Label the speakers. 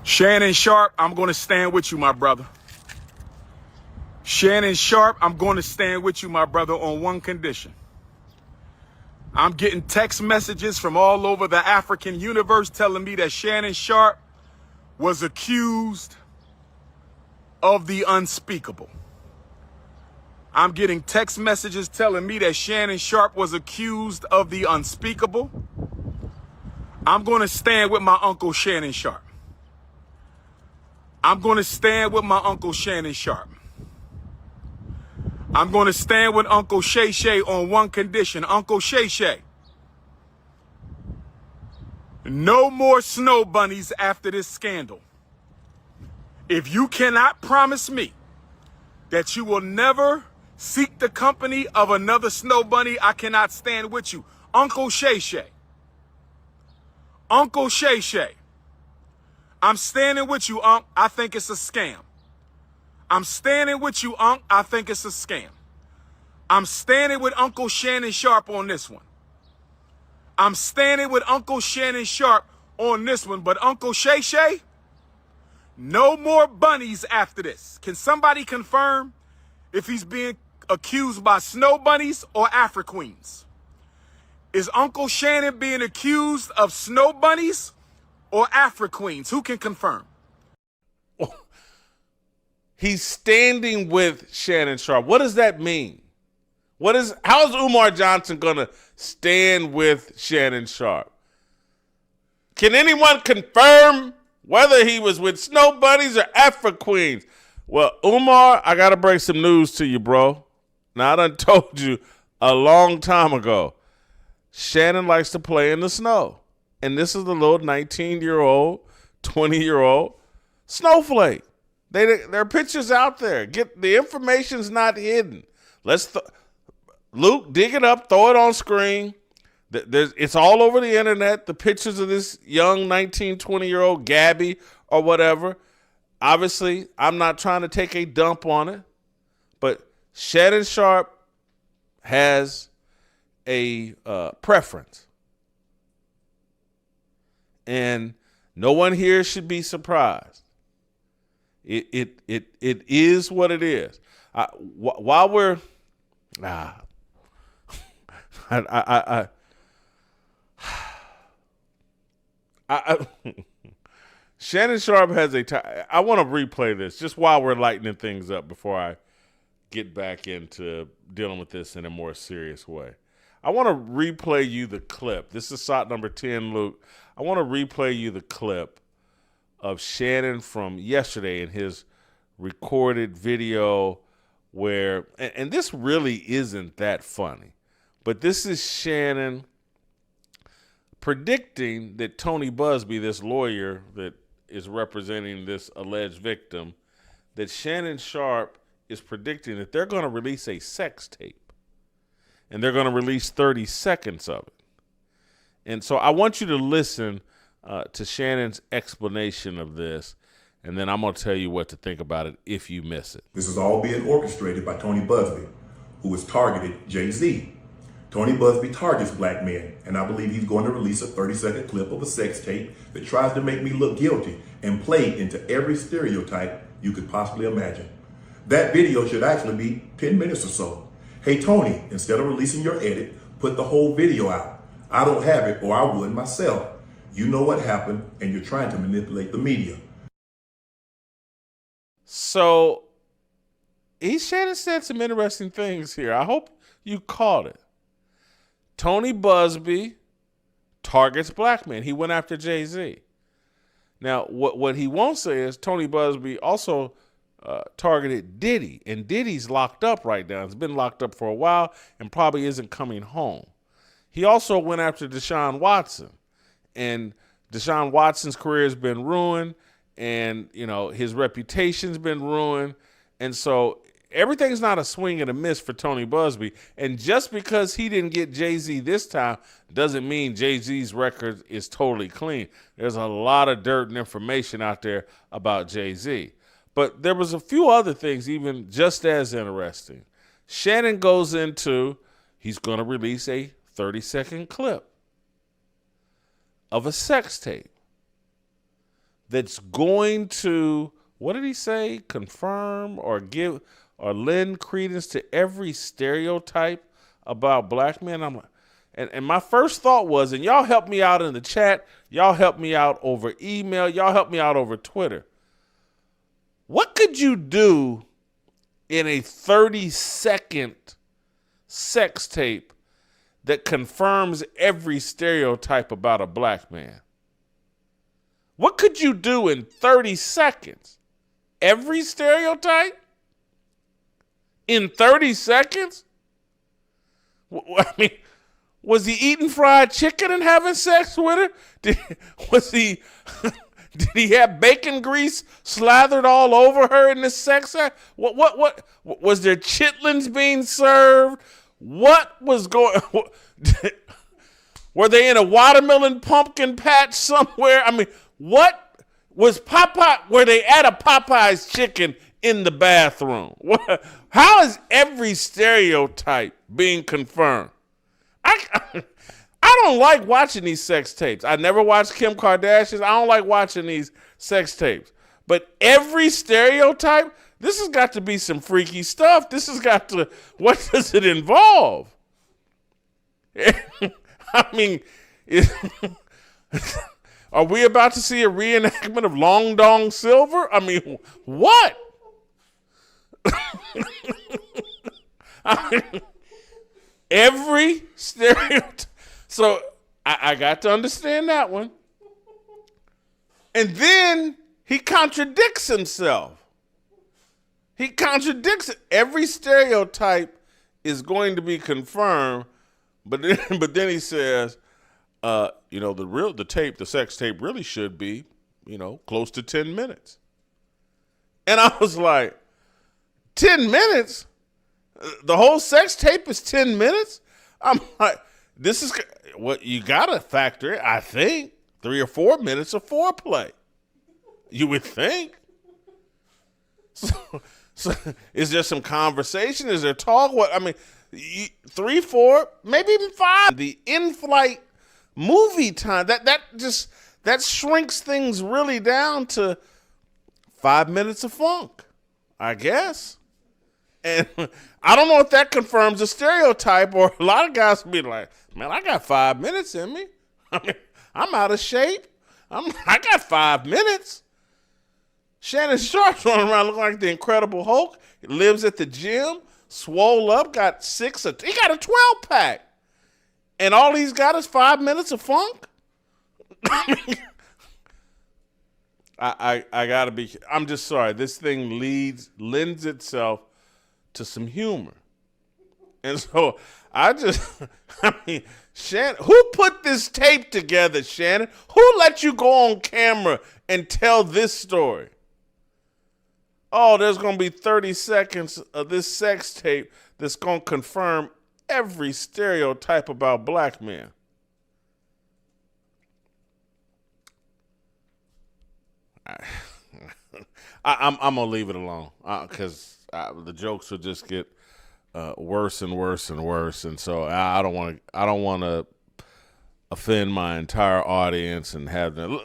Speaker 1: Shannon Sharpe, I'm going to stand with you, my brother. Shannon Sharpe, I'm going to stand with you, my brother, on one condition. I'm getting text messages from all over the African universe telling me that Shannon Sharpe was accused of the unspeakable. I'm getting text messages telling me that Shannon Sharpe was accused of the unspeakable. I'm going to stand with my uncle Shannon Sharpe. I'm going to stand with my uncle Shannon Sharpe. I'm going to stand with Uncle Shay Shay on one condition. Uncle Shay Shay, no more snow bunnies after this scandal. If you cannot promise me that you will never seek the company of another snow bunny, I cannot stand with you. Uncle Shay Shay. Uncle Shay Shay. I'm standing with you, Unc. I think it's a scam. I'm standing with you, Unc. I think it's a scam. I'm standing with Uncle Shannon Sharpe on this one. I'm standing with Uncle Shannon Sharpe on this one. But Uncle Shay Shay, no more bunnies after this. Can somebody confirm if he's being accused by snow bunnies or Afro-Queens? Is Uncle Shannon being accused of snow bunnies or Afro-Queens? Who can confirm?
Speaker 2: He's standing with Shannon Sharpe. What does that mean? How is Umar Johnson going to stand with Shannon Sharpe? Can anyone confirm whether he was with snow bunnies or Afro-Queens? Well, Umar, I got to break some news to you, bro. Now, I done told you a long time ago, Shannon likes to play in the snow. And this is the little 19-year-old, 20-year-old snowflake. There are pictures out there. The information's not hidden. Luke, dig it up, throw it on screen. It's all over the internet, the pictures of this young 19, 20-year-old Gabby or whatever. Obviously, I'm not trying to take a dump on it, but Shannon Sharpe has a preference. And no one here should be surprised. It is what it is. While we're Shannon Sharpe has I want to replay this just while we're lightening things up before I get back into dealing with this in a more serious way. I want to replay you the clip. This is shot number 10, Luke. I want to replay you the clip of Shannon from yesterday in his recorded video where, and this really isn't that funny, but this is Shannon predicting that Tony Busby, this lawyer that is representing this alleged victim, that Shannon Sharpe is predicting that they're going to release a sex tape and they're going to release 30 seconds of it. And so I want you to listen to Shannon's explanation of this, and then I'm going to tell you what to think about it if you miss it.
Speaker 3: This is all being orchestrated by Tony Busby, who has targeted Jay-Z. Tony Busby targets black men, and I believe he's going to release a 30-second clip of a sex tape that tries to make me look guilty and play into every stereotype you could possibly imagine. That video should actually be 10 minutes or so. Hey, Tony, instead of releasing your edit, put the whole video out. I don't have it, or I would myself. You know what happened, and you're trying to manipulate the media.
Speaker 2: So, Shannon said some interesting things here. I hope you caught it. Tony Busby targets black men. He went after Jay-Z. Now, what he won't say is Tony Busby also targeted Diddy, and Diddy's locked up right now. He's been locked up for a while and probably isn't coming home. He also went after Deshaun Watson, and Deshaun Watson's career has been ruined, and his reputation's been ruined, and so everything's not a swing and a miss for Tony Busby. And just because he didn't get Jay-Z this time doesn't mean Jay-Z's record is totally clean. There's a lot of dirt and information out there about Jay-Z. But there was a few other things even just as interesting. Shannon goes into, he's going to release a 30-second clip of a sex tape. that's going to, what did he say, confirm or give or lend credence to every stereotype about black men? I'm like, and my first thought was, and y'all help me out in the chat, y'all help me out over email, y'all help me out over Twitter. What could you do in a 30-second sex tape that confirms every stereotype about a black man? What could you do in 30 seconds? Every stereotype? In 30 seconds? I mean, was he eating fried chicken and having sex with her? Did he have bacon grease slathered all over her in the sex act? What was there chitlins being served? What was going? Were they in a watermelon pumpkin patch somewhere? I mean, what was Popeye? Were they at a Popeye's chicken in the bathroom? How is every stereotype being confirmed? I don't like watching these sex tapes. I never watched Kim Kardashian's. I don't like watching these sex tapes. But every stereotype, this has got to be some freaky stuff. This has got to, what does it involve? I mean, are we about to see a reenactment of Long Dong Silver? I mean, what? Every stereotype. So I got to understand that one. And then he contradicts himself. He contradicts it. Every stereotype is going to be confirmed, but then he says, the sex tape really should be, close to 10 minutes. And I was like, 10 minutes? The whole sex tape is 10 minutes? I'm like, this is what you got to factor in, I think, 3 or 4 minutes of foreplay. You would think. So is there some conversation? Is there talk? What I mean, 3, 4, maybe even 5. The in-flight movie time, that shrinks things really down to 5 minutes of funk, I guess. And I don't know if that confirms a stereotype, or a lot of guys will be like, man, I got 5 minutes in me. I mean, I'm out of shape. I got 5 minutes. Shannon Sharpe's running around looking like the Incredible Hulk. He lives at the gym, swole up, he got a 12-pack. And all he's got is 5 minutes of funk? I gotta be, I'm just sorry. This thing lends itself to some humor. And so Shannon, who put this tape together, Shannon? Who let you go on camera and tell this story? Oh, there's going to be 30 seconds of this sex tape that's going to confirm every stereotype about black men. I'm going to leave it alone because the jokes will just get worse and worse and worse. And so I don't want to offend my entire audience and have them.